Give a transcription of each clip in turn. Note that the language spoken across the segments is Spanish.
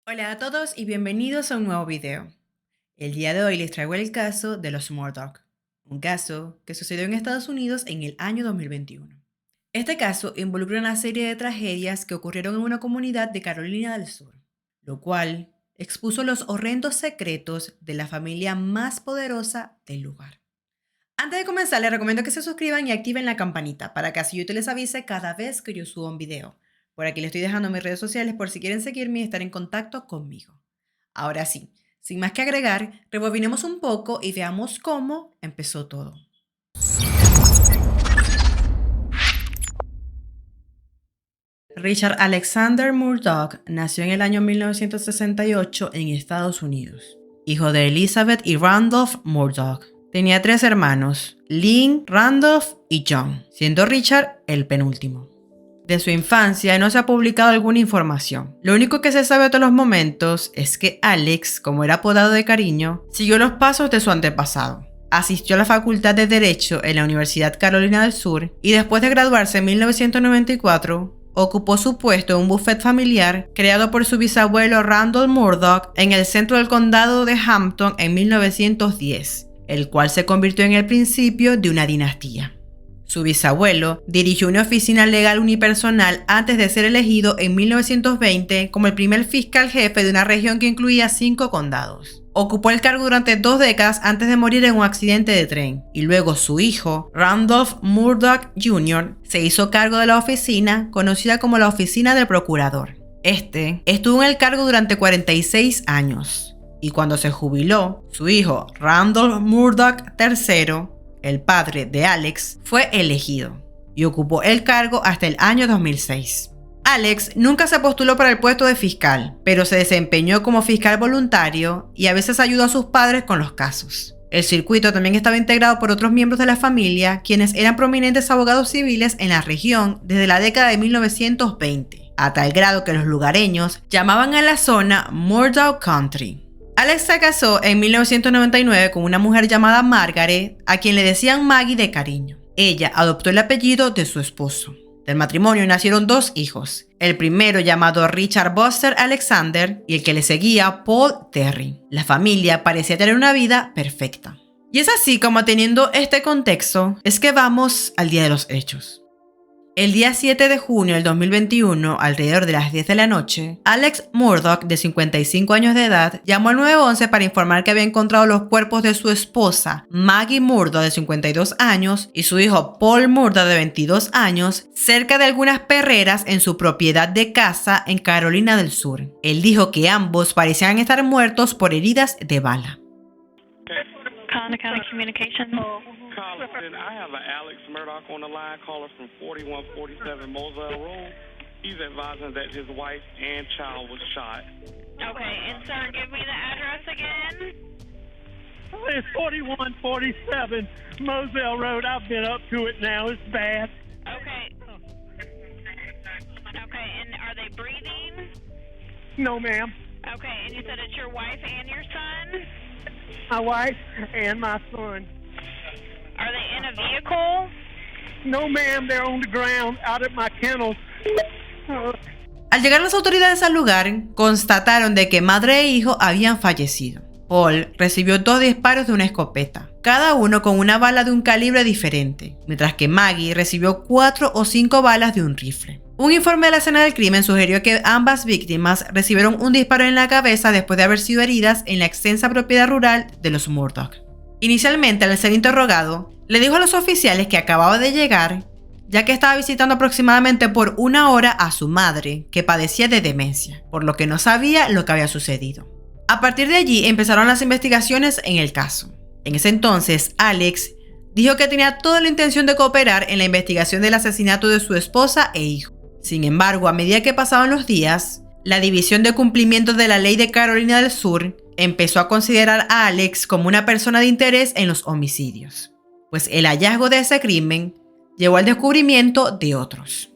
Hola a todos y bienvenidos a un nuevo video. El día de hoy les traigo el caso de los Murdaugh, un caso que sucedió en Estados Unidos en el año 2021. Este caso involucra una serie de tragedias que ocurrieron en una comunidad de Carolina del Sur, lo cual expuso los horrendos secretos de la familia más poderosa del lugar. Antes de comenzar, les recomiendo que se suscriban y activen la campanita para que así YouTube les avise cada vez que yo suba un video. Por aquí les estoy dejando mis redes sociales por si quieren seguirme y estar en contacto conmigo. Ahora sí, sin más que agregar, rebobinemos un poco y veamos cómo empezó todo. Richard Alexander Murdaugh nació en el año 1968 en Estados Unidos, hijo de Elizabeth y Randolph Murdaugh. Tenía 3 hermanos, Lynn, Randolph y John, siendo Richard el penúltimo. De su infancia no se ha publicado alguna información. Lo único que se sabe hasta los momentos es que Alex, como era apodado de cariño, siguió los pasos de su antepasado. Asistió a la Facultad de Derecho en la Universidad Carolina del Sur y después de graduarse en 1994, ocupó su puesto en un buffet familiar creado por su bisabuelo Randolph Murdaugh en el centro del condado de Hampton en 1910, el cual se convirtió en el principio de una dinastía. Su bisabuelo dirigió una oficina legal unipersonal antes de ser elegido en 1920 como el primer fiscal jefe de una región que incluía 5 condados. Ocupó el cargo durante 2 décadas antes de morir en un accidente de tren, y luego su hijo, Randolph Murdaugh Jr., se hizo cargo de la oficina, conocida como la Oficina del Procurador. Este estuvo en el cargo durante 46 años, y cuando se jubiló, su hijo, Randolph Murdaugh III, el padre de Alex, fue elegido y ocupó el cargo hasta el año 2006. Alex nunca se postuló para el puesto de fiscal, pero se desempeñó como fiscal voluntario y a veces ayudó a sus padres con los casos. El circuito también estaba integrado por otros miembros de la familia, quienes eran prominentes abogados civiles en la región desde la década de 1920, a tal grado que los lugareños llamaban a la zona Murdaugh Country. Alex se casó en 1999 con una mujer llamada Margaret, a quien le decían Maggie de cariño. Ella adoptó el apellido de su esposo. Del matrimonio nacieron 2 hijos, el primero llamado Richard Buster Alexander y el que le seguía Paul Terry. La familia parecía tener una vida perfecta. Y es así como, teniendo este contexto, es que vamos al día de los hechos. El día 7 de junio del 2021, alrededor de las 10 de la noche, Alex Murdaugh, de 55 años de edad, llamó al 911 para informar que había encontrado los cuerpos de su esposa, Maggie Murdaugh, de 52 años, y su hijo Paul Murdaugh, de 22 años, cerca de algunas perreras en su propiedad de casa en Carolina del Sur. Él dijo que ambos parecían estar muertos por heridas de bala. County Communications. Carlton, I have an Alex Murdaugh on the line, caller from 4147 Moselle Road. He's advising that his wife and child was shot. Okay, and sir, give me the address again. It's 4147 Moselle Road. I've been up to it now. It's bad. Okay. Okay, and are they breathing? No, ma'am. Okay, and you said it's your wife and your son? My wife and my son. Are they in a vehicle? No, ma'am. They're on the ground out at my kennels. Al llegar las autoridades al lugar, constataron de que madre e hijo habían fallecido. Paul recibió 2 disparos de una escopeta, cada uno con una bala de un calibre diferente, mientras que Maggie recibió 4 o 5 balas de un rifle. Un informe de la escena del crimen sugirió que ambas víctimas recibieron un disparo en la cabeza después de haber sido heridas en la extensa propiedad rural de los Murdaugh. Inicialmente, al ser interrogado, le dijo a los oficiales que acababa de llegar, ya que estaba visitando aproximadamente por 1 hora a su madre, que padecía de demencia, por lo que no sabía lo que había sucedido. A partir de allí empezaron las investigaciones en el caso. En ese entonces, Alex dijo que tenía toda la intención de cooperar en la investigación del asesinato de su esposa e hijo. Sin embargo, a medida que pasaban los días, la División de Cumplimiento de la Ley de Carolina del Sur empezó a considerar a Alex como una persona de interés en los homicidios, pues el hallazgo de ese crimen llevó al descubrimiento de otros.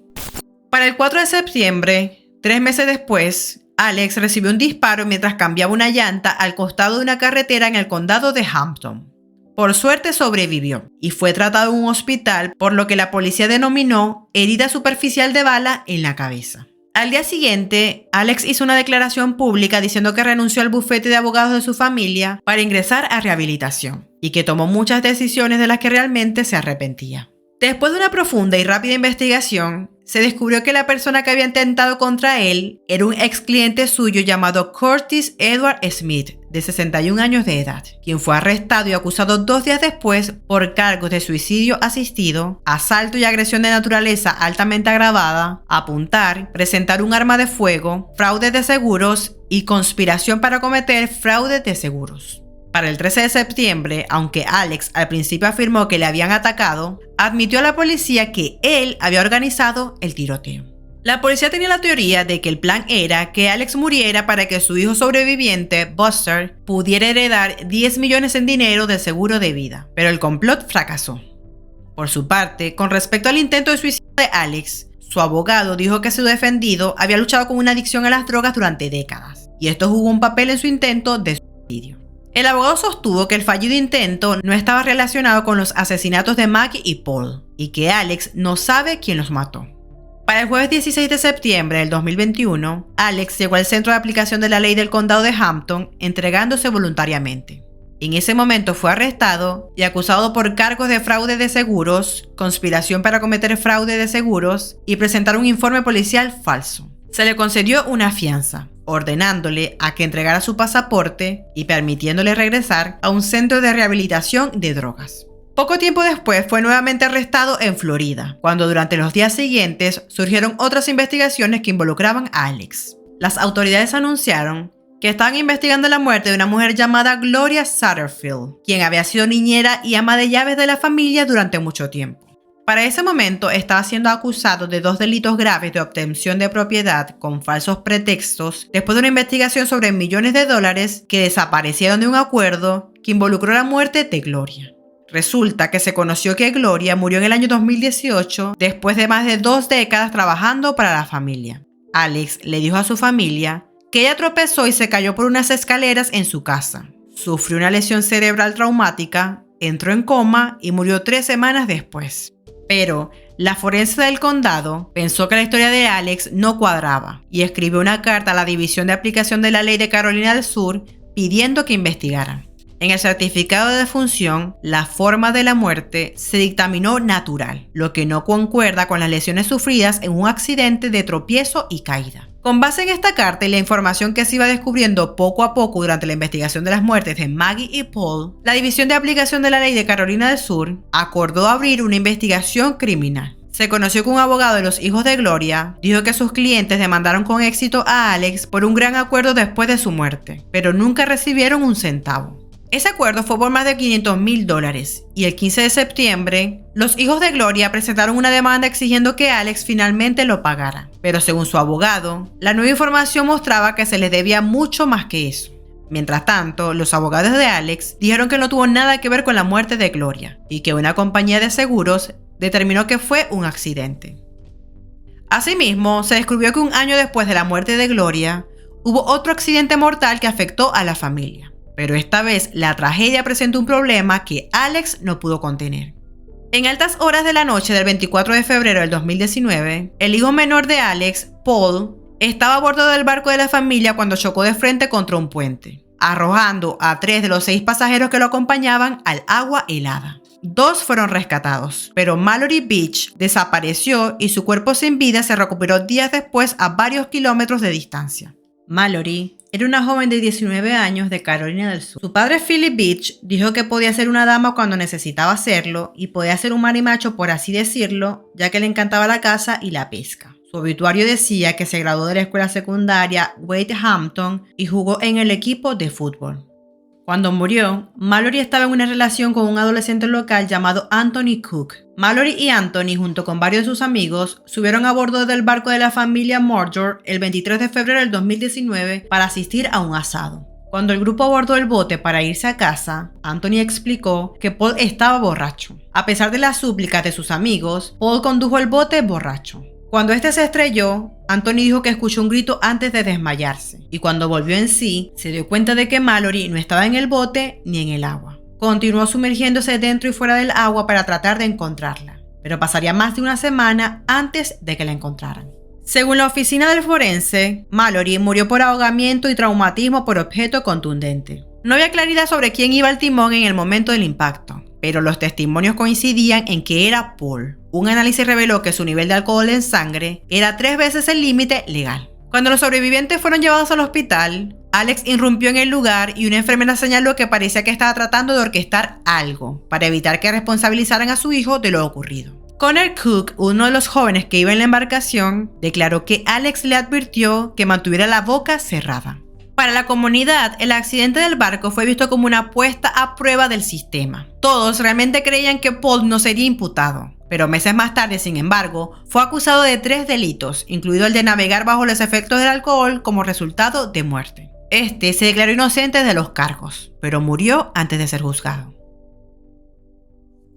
Para el 4 de septiembre, 3 meses después, Alex recibió un disparo mientras cambiaba una llanta al costado de una carretera en el condado de Hampton. Por suerte sobrevivió y fue tratado en un hospital, por lo que la policía denominó herida superficial de bala en la cabeza. Al día siguiente, Alex hizo una declaración pública diciendo que renunció al bufete de abogados de su familia para ingresar a rehabilitación y que tomó muchas decisiones de las que realmente se arrepentía. Después de una profunda y rápida investigación, se descubrió que la persona que había intentado contra él era un ex cliente suyo llamado Curtis Edward Smith, de 61 años de edad, quien fue arrestado y acusado 2 días después por cargos de suicidio asistido, asalto y agresión de naturaleza altamente agravada, apuntar, presentar un arma de fuego, fraude de seguros y conspiración para cometer fraude de seguros. Para el 13 de septiembre, aunque Alex al principio afirmó que le habían atacado, admitió a la policía que él había organizado el tiroteo. La policía tenía la teoría de que el plan era que Alex muriera para que su hijo sobreviviente, Buster, pudiera heredar 10 millones en dinero del seguro de vida, pero el complot fracasó. Por su parte, con respecto al intento de suicidio de Alex, su abogado dijo que su defendido había luchado con una adicción a las drogas durante décadas, y esto jugó un papel en su intento de suicidio. El abogado sostuvo que el fallido intento no estaba relacionado con los asesinatos de Maggie y Paul, y que Alex no sabe quién los mató. Para el jueves 16 de septiembre del 2021, Alex llegó al centro de aplicación de la ley del condado de Hampton entregándose voluntariamente. En ese momento fue arrestado y acusado por cargos de fraude de seguros, conspiración para cometer fraude de seguros y presentar un informe policial falso. Se le concedió una fianza, ordenándole a que entregara su pasaporte y permitiéndole regresar a un centro de rehabilitación de drogas. Poco tiempo después fue nuevamente arrestado en Florida, cuando durante los días siguientes surgieron otras investigaciones que involucraban a Alex. Las autoridades anunciaron que estaban investigando la muerte de una mujer llamada Gloria Satterfield, quien había sido niñera y ama de llaves de la familia durante mucho tiempo. Para ese momento estaba siendo acusado de 2 delitos graves de obtención de propiedad con falsos pretextos después de una investigación sobre millones de dólares que desaparecieron de un acuerdo que involucró la muerte de Gloria. Resulta que se conoció que Gloria murió en el año 2018 después de más de 2 décadas trabajando para la familia. Alex le dijo a su familia que ella tropezó y se cayó por unas escaleras en su casa. Sufrió una lesión cerebral traumática, entró en coma y murió 3 semanas después. Pero la forense del condado pensó que la historia de Alex no cuadraba y escribió una carta a la División de Aplicación de la Ley de Carolina del Sur pidiendo que investigaran. En el certificado de defunción, la forma de la muerte se dictaminó natural, lo que no concuerda con las lesiones sufridas en un accidente de tropiezo y caída. Con base en esta carta y la información que se iba descubriendo poco a poco durante la investigación de las muertes de Maggie y Paul, la División de Aplicación de la Ley de Carolina del Sur acordó abrir una investigación criminal. Se conoció que un abogado de los hijos de Gloria dijo que sus clientes demandaron con éxito a Alex por un gran acuerdo después de su muerte, pero nunca recibieron un centavo. Ese acuerdo fue por más de $500,000 y el 15 de septiembre, los hijos de Gloria presentaron una demanda exigiendo que Alex finalmente lo pagara. Pero según su abogado, la nueva información mostraba que se les debía mucho más que eso. Mientras tanto, los abogados de Alex dijeron que no tuvo nada que ver con la muerte de Gloria y que una compañía de seguros determinó que fue un accidente. Asimismo, se descubrió que un año después de la muerte de Gloria, hubo otro accidente mortal que afectó a la familia. Pero esta vez la tragedia presentó un problema que Alex no pudo contener. En altas horas de la noche del 24 de febrero del 2019, el hijo menor de Alex, Paul, estaba a bordo del barco de la familia cuando chocó de frente contra un puente, arrojando a 3 de los 6 pasajeros que lo acompañaban al agua helada. 2 fueron rescatados, pero Mallory Beach desapareció y su cuerpo sin vida se recuperó días después a varios kilómetros de distancia. Mallory era una joven de 19 años de Carolina del Sur. Su padre Philip Beach dijo que podía ser una dama cuando necesitaba serlo y podía ser un marimacho, por así decirlo, ya que le encantaba la caza y la pesca. Su obituario decía que se graduó de la escuela secundaria Wade Hampton y jugó en el equipo de fútbol. Cuando murió, Mallory estaba en una relación con un adolescente local llamado Anthony Cook. Mallory y Anthony, junto con varios de sus amigos, subieron a bordo del barco de la familia Morjor el 23 de febrero del 2019 para asistir a un asado. Cuando el grupo abordó el bote para irse a casa, Anthony explicó que Paul estaba borracho. A pesar de las súplicas de sus amigos, Paul condujo el bote borracho. Cuando este se estrelló, Anthony dijo que escuchó un grito antes de desmayarse, y cuando volvió en sí, se dio cuenta de que Mallory no estaba en el bote ni en el agua. Continuó sumergiéndose dentro y fuera del agua para tratar de encontrarla, pero pasaría más de una semana antes de que la encontraran. Según la oficina del forense, Mallory murió por ahogamiento y traumatismo por objeto contundente. No había claridad sobre quién iba al timón en el momento del impacto, pero los testimonios coincidían en que era Paul. Un análisis reveló que su nivel de alcohol en sangre era 3 veces el límite legal. Cuando los sobrevivientes fueron llevados al hospital, Alex irrumpió en el lugar y una enfermera señaló que parecía que estaba tratando de orquestar algo para evitar que responsabilizaran a su hijo de lo ocurrido. Connor Cook, uno de los jóvenes que iba en la embarcación, declaró que Alex le advirtió que mantuviera la boca cerrada. Para la comunidad, el accidente del barco fue visto como una puesta a prueba del sistema. Todos realmente creían que Paul no sería imputado, pero meses más tarde, sin embargo, fue acusado de 3 delitos, incluido el de navegar bajo los efectos del alcohol como resultado de muerte. Este se declaró inocente de los cargos, pero murió antes de ser juzgado.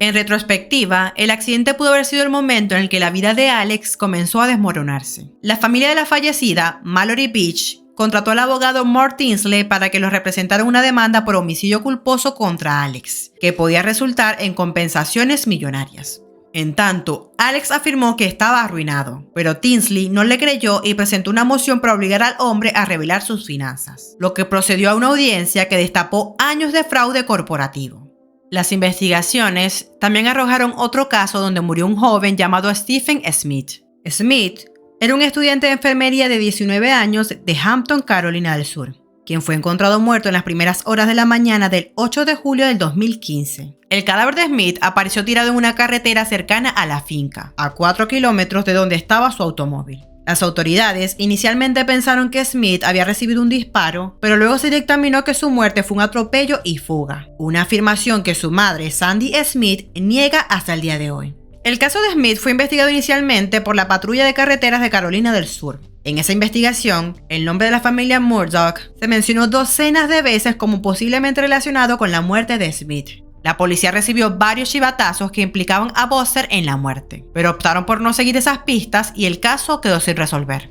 En retrospectiva, el accidente pudo haber sido el momento en el que la vida de Alex comenzó a desmoronarse. La familia de la fallecida, Mallory Beach, contrató al abogado Mort Tinsley para que los representara en una demanda por homicidio culposo contra Alex, que podía resultar en compensaciones millonarias. En tanto, Alex afirmó que estaba arruinado, pero Tinsley no le creyó y presentó una moción para obligar al hombre a revelar sus finanzas, lo que procedió a una audiencia que destapó años de fraude corporativo. Las investigaciones también arrojaron otro caso donde murió un joven llamado Stephen Smith. Smith era un estudiante de enfermería de 19 años de Hampton, Carolina del Sur, quien fue encontrado muerto en las primeras horas de la mañana del 8 de julio del 2015. El cadáver de Smith apareció tirado en una carretera cercana a la finca, a 4 kilómetros de donde estaba su automóvil. Las autoridades inicialmente pensaron que Smith había recibido un disparo, pero luego se dictaminó que su muerte fue un atropello y fuga, una afirmación que su madre, Sandy Smith, niega hasta el día de hoy. El caso de Smith fue investigado inicialmente por la Patrulla de Carreteras de Carolina del Sur. En esa investigación, el nombre de la familia Murdoch se mencionó docenas de veces como posiblemente relacionado con la muerte de Smith. La policía recibió varios chivatazos que implicaban a Buster en la muerte, pero optaron por no seguir esas pistas y el caso quedó sin resolver.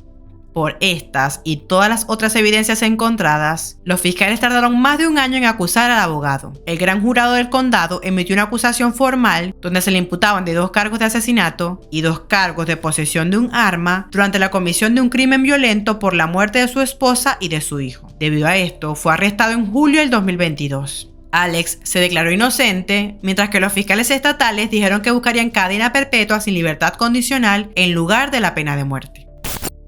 Por estas y todas las otras evidencias encontradas, los fiscales tardaron más de un año en acusar al abogado. El gran jurado del condado emitió una acusación formal donde se le imputaban de 2 cargos de asesinato y 2 cargos de posesión de un arma durante la comisión de un crimen violento por la muerte de su esposa y de su hijo. Debido a esto, fue arrestado en julio del 2022. Alex se declaró inocente, mientras que los fiscales estatales dijeron que buscarían cadena perpetua sin libertad condicional en lugar de la pena de muerte.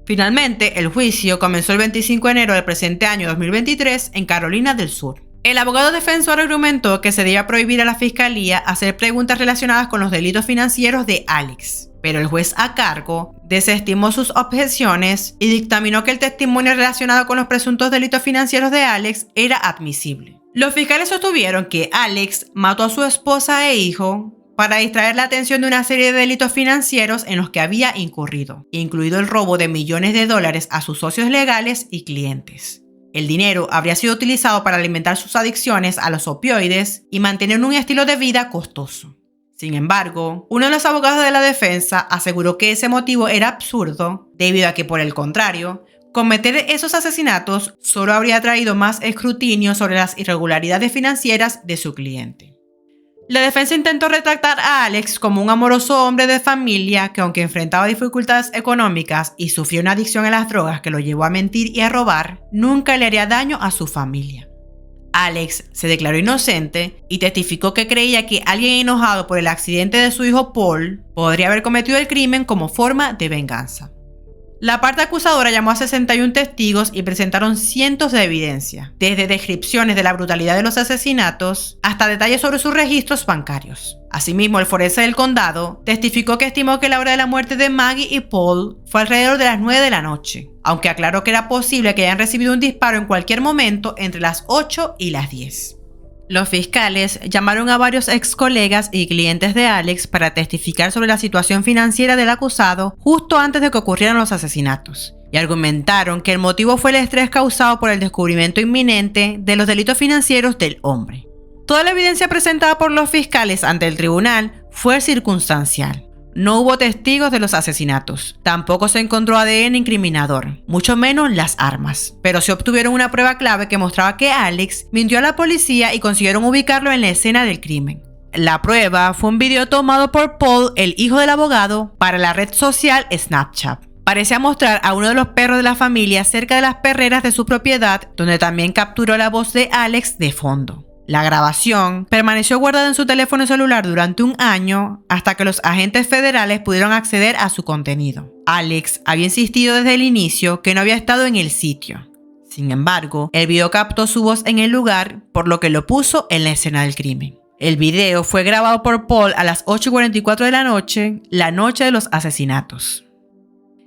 Finalmente, el juicio comenzó el 25 de enero del presente año 2023 en Carolina del Sur. El abogado defensor argumentó que se debía prohibir a la fiscalía hacer preguntas relacionadas con los delitos financieros de Alex, pero el juez a cargo desestimó sus objeciones y dictaminó que el testimonio relacionado con los presuntos delitos financieros de Alex era admisible. Los fiscales sostuvieron que Alex mató a su esposa e hijo para distraer la atención de una serie de delitos financieros en los que había incurrido, incluido el robo de millones de dólares a sus socios legales y clientes. El dinero habría sido utilizado para alimentar sus adicciones a los opioides y mantener un estilo de vida costoso. Sin embargo, uno de los abogados de la defensa aseguró que ese motivo era absurdo, debido a que, por el contrario, cometer esos asesinatos solo habría traído más escrutinio sobre las irregularidades financieras de su cliente. La defensa intentó retratar a Alex como un amoroso hombre de familia que, aunque enfrentaba dificultades económicas y sufrió una adicción a las drogas que lo llevó a mentir y a robar, nunca le haría daño a su familia. Alex se declaró inocente y testificó que creía que alguien enojado por el accidente de su hijo Paul podría haber cometido el crimen como forma de venganza. La parte acusadora llamó a 61 testigos y presentaron cientos de evidencia, desde descripciones de la brutalidad de los asesinatos hasta detalles sobre sus registros bancarios. Asimismo, el forense del condado testificó que estimó que la hora de la muerte de Maggie y Paul fue alrededor de las 9 de la noche, aunque aclaró que era posible que hayan recibido un disparo en cualquier momento entre las 8 y las 10. Los fiscales llamaron a varios ex colegas y clientes de Alex para testificar sobre la situación financiera del acusado justo antes de que ocurrieran los asesinatos, y argumentaron que el motivo fue el estrés causado por el descubrimiento inminente de los delitos financieros del hombre. Toda la evidencia presentada por los fiscales ante el tribunal fue circunstancial. No hubo testigos de los asesinatos. Tampoco se encontró ADN incriminador, mucho menos las armas. Pero se obtuvieron una prueba clave que mostraba que Alex mintió a la policía y consiguieron ubicarlo en la escena del crimen. La prueba fue un video tomado por Paul, el hijo del abogado, para la red social Snapchat. parecía mostrar a uno de los perros de la familia cerca de las perreras de su propiedad, donde también capturó la voz de Alex de fondo. La grabación permaneció guardada en su teléfono celular durante un año hasta que los agentes federales pudieron acceder a su contenido. Alex había insistido desde el inicio que no había estado en el sitio. Sin embargo, el video captó su voz en el lugar, por lo que lo puso en la escena del crimen. El video fue grabado por Paul a las 8:44 de la noche de los asesinatos.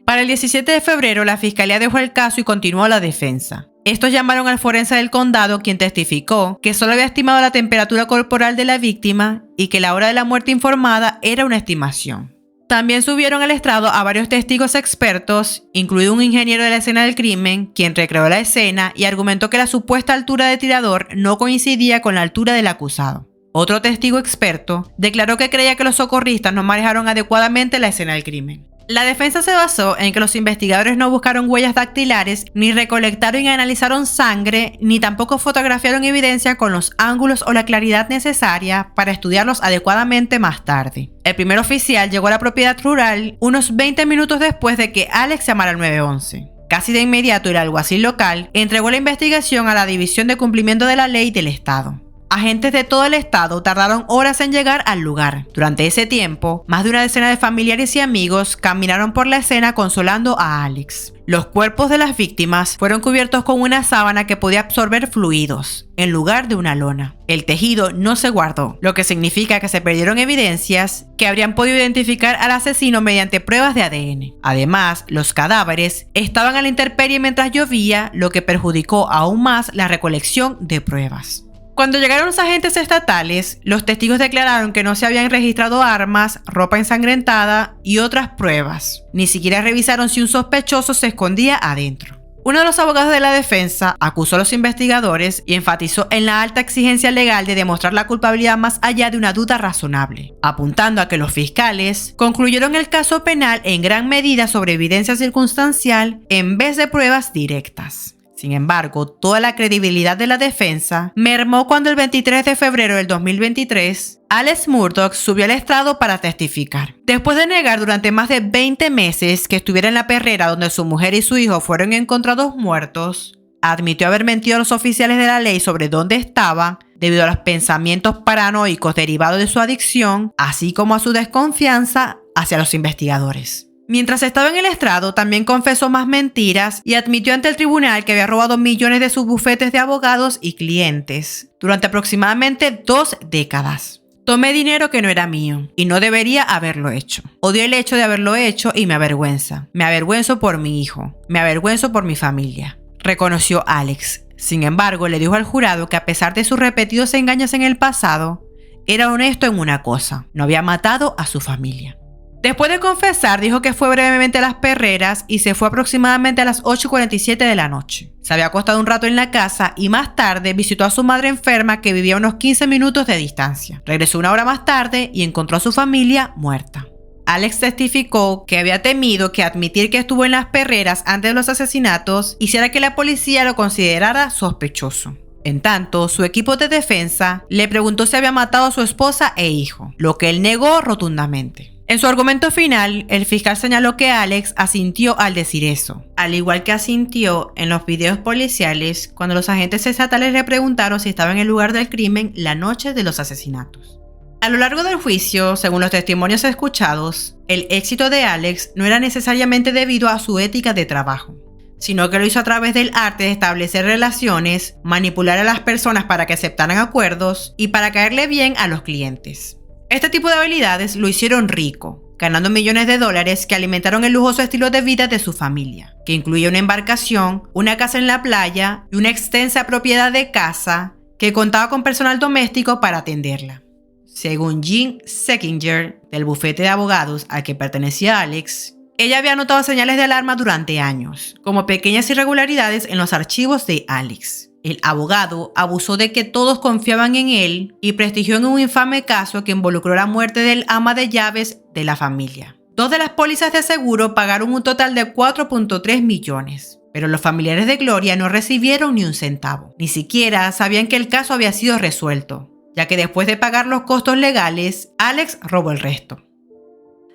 Para el 17 de febrero, la fiscalía dejó el caso y continuó la defensa. Estos llamaron al forense del condado, quien testificó que solo había estimado la temperatura corporal de la víctima y que la hora de la muerte informada era una estimación. También subieron al estrado a varios testigos expertos, incluido un ingeniero de la escena del crimen, quien recreó la escena y argumentó que la supuesta altura del tirador no coincidía con la altura del acusado. Otro testigo experto declaró que creía que los socorristas no manejaron adecuadamente la escena del crimen. La defensa se basó en que los investigadores no buscaron huellas dactilares, ni recolectaron y analizaron sangre, ni tampoco fotografiaron evidencia con los ángulos o la claridad necesaria para estudiarlos adecuadamente más tarde. El primer oficial llegó a la propiedad rural unos 20 minutos después de que Alex llamara al 911. Casi de inmediato el alguacil local entregó la investigación a la División de Cumplimiento de la Ley del Estado. Agentes de todo el estado tardaron horas en llegar al lugar. Durante ese tiempo, más de una decena de familiares y amigos caminaron por la escena consolando a Alex. Los cuerpos de las víctimas fueron cubiertos con una sábana que podía absorber fluidos, en lugar de una lona. El tejido no se guardó, lo que significa que se perdieron evidencias que habrían podido identificar al asesino mediante pruebas de ADN. Además, los cadáveres estaban a la intemperie mientras llovía, lo que perjudicó aún más la recolección de pruebas. Cuando llegaron los agentes estatales, los testigos declararon que no se habían registrado armas, ropa ensangrentada y otras pruebas. Ni siquiera revisaron si un sospechoso se escondía adentro. Uno de los abogados de la defensa acusó a los investigadores y enfatizó en la alta exigencia legal de demostrar la culpabilidad más allá de una duda razonable, apuntando a que los fiscales concluyeron el caso penal en gran medida sobre evidencia circunstancial en vez de pruebas directas. Sin embargo, toda la credibilidad de la defensa mermó cuando el 23 de febrero del 2023, Alex Murdaugh subió al estrado para testificar. Después de negar durante más de 20 meses que estuviera en la perrera donde su mujer y su hijo fueron encontrados muertos, admitió haber mentido a los oficiales de la ley sobre dónde estaba debido a los pensamientos paranoicos derivados de su adicción, así como a su desconfianza hacia los investigadores. Mientras estaba en el estrado, también confesó más mentiras y admitió ante el tribunal que había robado millones de sus bufetes de abogados y clientes durante aproximadamente 2 décadas. Tomé dinero que no era mío y no debería haberlo hecho. Odio el hecho de haberlo hecho y me avergüenza. Me avergüenzo por mi hijo. Me avergüenzo por mi familia, reconoció Alex. Sin embargo, le dijo al jurado que a pesar de sus repetidos engaños en el pasado, era honesto en una cosa: no había matado a su familia. Después de confesar, dijo que fue brevemente a las perreras y se fue aproximadamente a las 8:47 de la noche. Se había acostado un rato en la casa y más tarde visitó a su madre enferma que vivía a unos 15 minutos de distancia. Regresó una hora más tarde y encontró a su familia muerta. Alex testificó que había temido que admitir que estuvo en las perreras antes de los asesinatos hiciera que la policía lo considerara sospechoso. En tanto, su equipo de defensa le preguntó si había matado a su esposa e hijo, lo que él negó rotundamente. En su argumento final, el fiscal señaló que Alex asintió al decir eso, al igual que asintió en los videos policiales cuando los agentes estatales le preguntaron si estaba en el lugar del crimen la noche de los asesinatos. A lo largo del juicio, según los testimonios escuchados, el éxito de Alex no era necesariamente debido a su ética de trabajo, sino que lo hizo a través del arte de establecer relaciones, manipular a las personas para que aceptaran acuerdos y para caerle bien a los clientes. Este tipo de habilidades lo hicieron rico, ganando millones de dólares que alimentaron el lujoso estilo de vida de su familia, que incluía una embarcación, una casa en la playa y una extensa propiedad de casa que contaba con personal doméstico para atenderla. Según Jean Seckinger, del bufete de abogados al que pertenecía Alex, ella había notado señales de alarma durante años, como pequeñas irregularidades en los archivos de Alex. El abogado abusó de que todos confiaban en él y prestigió en un infame caso que involucró la muerte del ama de llaves de la familia. 2 de las pólizas de seguro pagaron un total de 4.3 millones, pero los familiares de Gloria no recibieron ni un centavo. Ni siquiera sabían que el caso había sido resuelto, ya que después de pagar los costos legales, Alex robó el resto.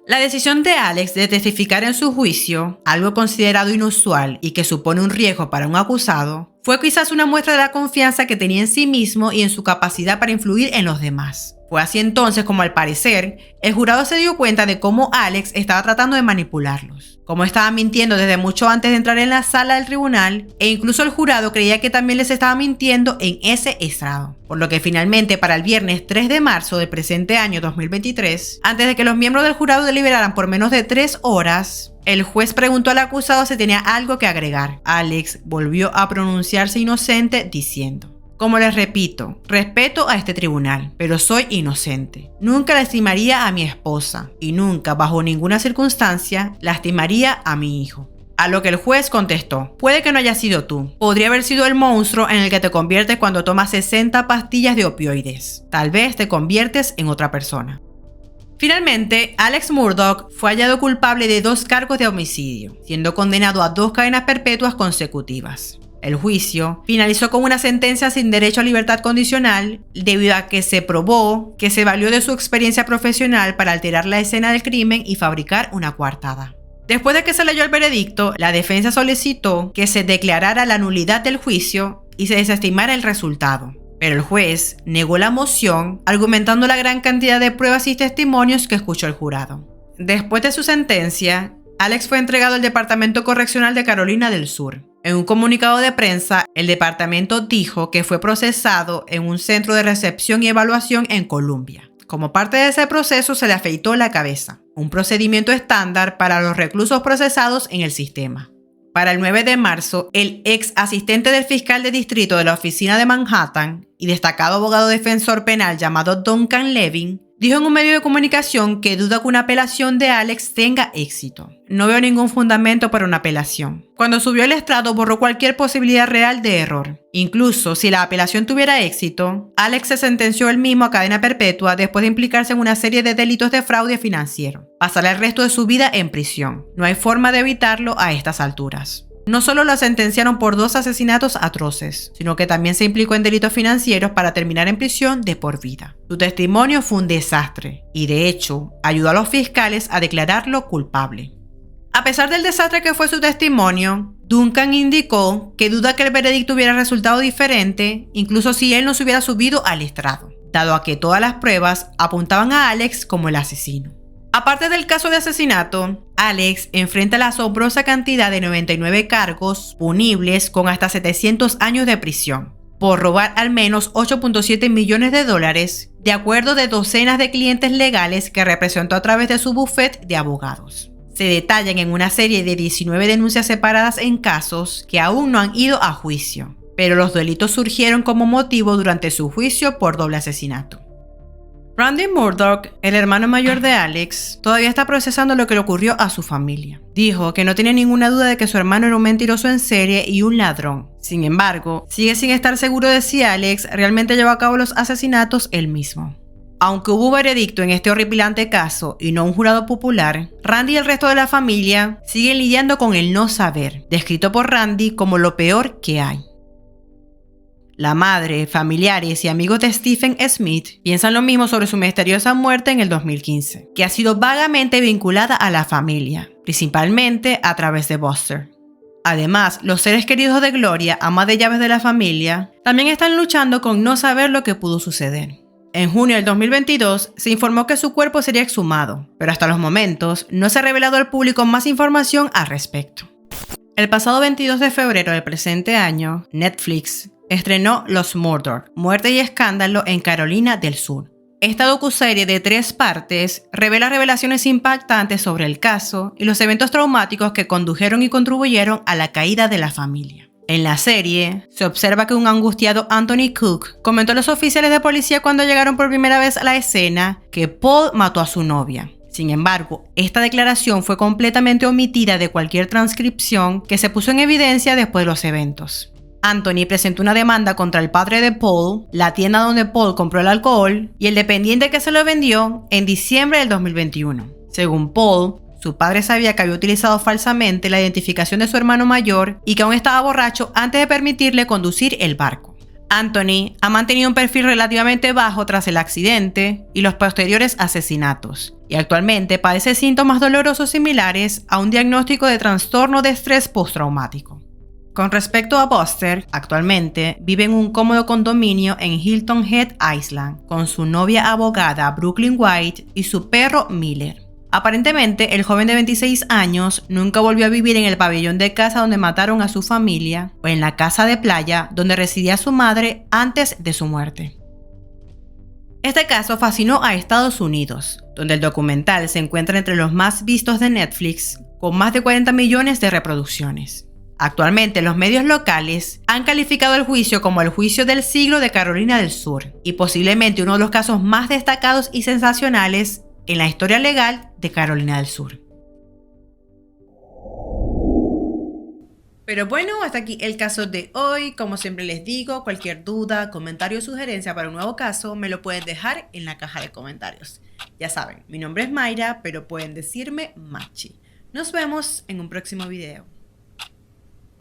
La decisión de Alex de testificar en su juicio, algo considerado inusual y que supone un riesgo para un acusado, fue quizás una muestra de la confianza que tenía en sí mismo y en su capacidad para influir en los demás. Fue así entonces como, al parecer, el jurado se dio cuenta de cómo Alex estaba tratando de manipularlos, cómo estaba mintiendo desde mucho antes de entrar en la sala del tribunal, e incluso el jurado creía que también les estaba mintiendo en ese estrado. Por lo que finalmente, para el viernes 3 de marzo del presente año 2023, antes de que los miembros del jurado deliberaran por menos de 3 horas, el juez preguntó al acusado si tenía algo que agregar. Alex volvió a pronunciarse inocente diciendo: como les repito, respeto a este tribunal, pero soy inocente. Nunca lastimaría a mi esposa y nunca, bajo ninguna circunstancia, lastimaría a mi hijo. A lo que el juez contestó: puede que no haya sido tú. Podría haber sido el monstruo en el que te conviertes cuando tomas 60 pastillas de opioides. Tal vez te conviertes en otra persona. Finalmente, Alex Murdaugh fue hallado culpable de 2 cargos de homicidio, siendo condenado a 2 cadenas perpetuas consecutivas. El juicio finalizó con una sentencia sin derecho a libertad condicional debido a que se probó que se valió de su experiencia profesional para alterar la escena del crimen y fabricar una coartada. Después de que se leyó el veredicto, la defensa solicitó que se declarara la nulidad del juicio y se desestimara el resultado. Pero el juez negó la moción, argumentando la gran cantidad de pruebas y testimonios que escuchó el jurado. Después de su sentencia, Alex fue entregado al Departamento Correccional de Carolina del Sur. En un comunicado de prensa, el departamento dijo que fue procesado en un centro de recepción y evaluación en Columbia. Como parte de ese proceso, se le afeitó la cabeza, un procedimiento estándar para los reclusos procesados en el sistema. Para el 9 de marzo, el ex asistente del fiscal de distrito de la oficina de Manhattan y destacado abogado defensor penal llamado Duncan Levin dijo en un medio de comunicación que duda que una apelación de Alex tenga éxito. No veo ningún fundamento para una apelación. Cuando subió al estrado, borró cualquier posibilidad real de error. Incluso si la apelación tuviera éxito, Alex se sentenció él mismo a cadena perpetua después de implicarse en una serie de delitos de fraude financiero. Pasará el resto de su vida en prisión. No hay forma de evitarlo a estas alturas. No solo lo sentenciaron por 2 asesinatos atroces, sino que también se implicó en delitos financieros para terminar en prisión de por vida. Su testimonio fue un desastre y, de hecho, ayudó a los fiscales a declararlo culpable. A pesar del desastre que fue su testimonio, Duncan indicó que duda que el veredicto hubiera resultado diferente, incluso si él no se hubiera subido al estrado, dado a que todas las pruebas apuntaban a Alex como el asesino. Aparte del caso de asesinato, Alex enfrenta la asombrosa cantidad de 99 cargos punibles con hasta 700 años de prisión, por robar al menos $8.7 millones, de acuerdo de docenas de clientes legales que representó a través de su bufete de abogados. Se detallan en una serie de 19 denuncias separadas en casos que aún no han ido a juicio, pero los delitos surgieron como motivo durante su juicio por doble asesinato. Randy Murdaugh, el hermano mayor de Alex, todavía está procesando lo que le ocurrió a su familia. Dijo que no tiene ninguna duda de que su hermano era un mentiroso en serie y un ladrón. Sin embargo, sigue sin estar seguro de si Alex realmente llevó a cabo los asesinatos él mismo. Aunque hubo veredicto en este horripilante caso y no un jurado popular, Randy y el resto de la familia siguen lidiando con el no saber, descrito por Randy como lo peor que hay. La madre, familiares y amigos de Stephen Smith piensan lo mismo sobre su misteriosa muerte en el 2015, que ha sido vagamente vinculada a la familia, principalmente a través de Buster. Además, los seres queridos de Gloria, ama de llaves de la familia, también están luchando con no saber lo que pudo suceder. En junio del 2022 se informó que su cuerpo sería exhumado, pero hasta los momentos no se ha revelado al público más información al respecto. El pasado 22 de febrero del presente año, Netflix estrenó Los Murdaugh, Muerte y Escándalo en Carolina del Sur. Esta docuserie de 3 partes revela revelaciones impactantes sobre el caso y los eventos traumáticos que condujeron y contribuyeron a la caída de la familia. En la serie, se observa que un angustiado Anthony Cook comentó a los oficiales de policía cuando llegaron por primera vez a la escena que Paul mató a su novia. Sin embargo, esta declaración fue completamente omitida de cualquier transcripción que se puso en evidencia después de los eventos. Anthony presentó una demanda contra el padre de Paul, la tienda donde Paul compró el alcohol y el dependiente que se lo vendió en diciembre del 2021. Según Paul, su padre sabía que había utilizado falsamente la identificación de su hermano mayor y que aún estaba borracho antes de permitirle conducir el barco. Anthony ha mantenido un perfil relativamente bajo tras el accidente y los posteriores asesinatos, y actualmente padece síntomas dolorosos similares a un diagnóstico de trastorno de estrés postraumático. Con respecto a Buster, actualmente vive en un cómodo condominio en Hilton Head Island con su novia abogada Brooklyn White y su perro Miller. Aparentemente, el joven de 26 años nunca volvió a vivir en el pabellón de casa donde mataron a su familia o en la casa de playa donde residía su madre antes de su muerte. Este caso fascinó a Estados Unidos, donde el documental se encuentra entre los más vistos de Netflix, con más de 40 millones de reproducciones. Actualmente, los medios locales han calificado el juicio como el juicio del siglo de Carolina del Sur y posiblemente uno de los casos más destacados y sensacionales en la historia legal de Carolina del Sur. Pero bueno, hasta aquí el caso de hoy. Como siempre les digo, cualquier duda, comentario o sugerencia para un nuevo caso me lo pueden dejar en la caja de comentarios. Ya saben, mi nombre es Mayra, pero pueden decirme Machi. Nos vemos en un próximo video.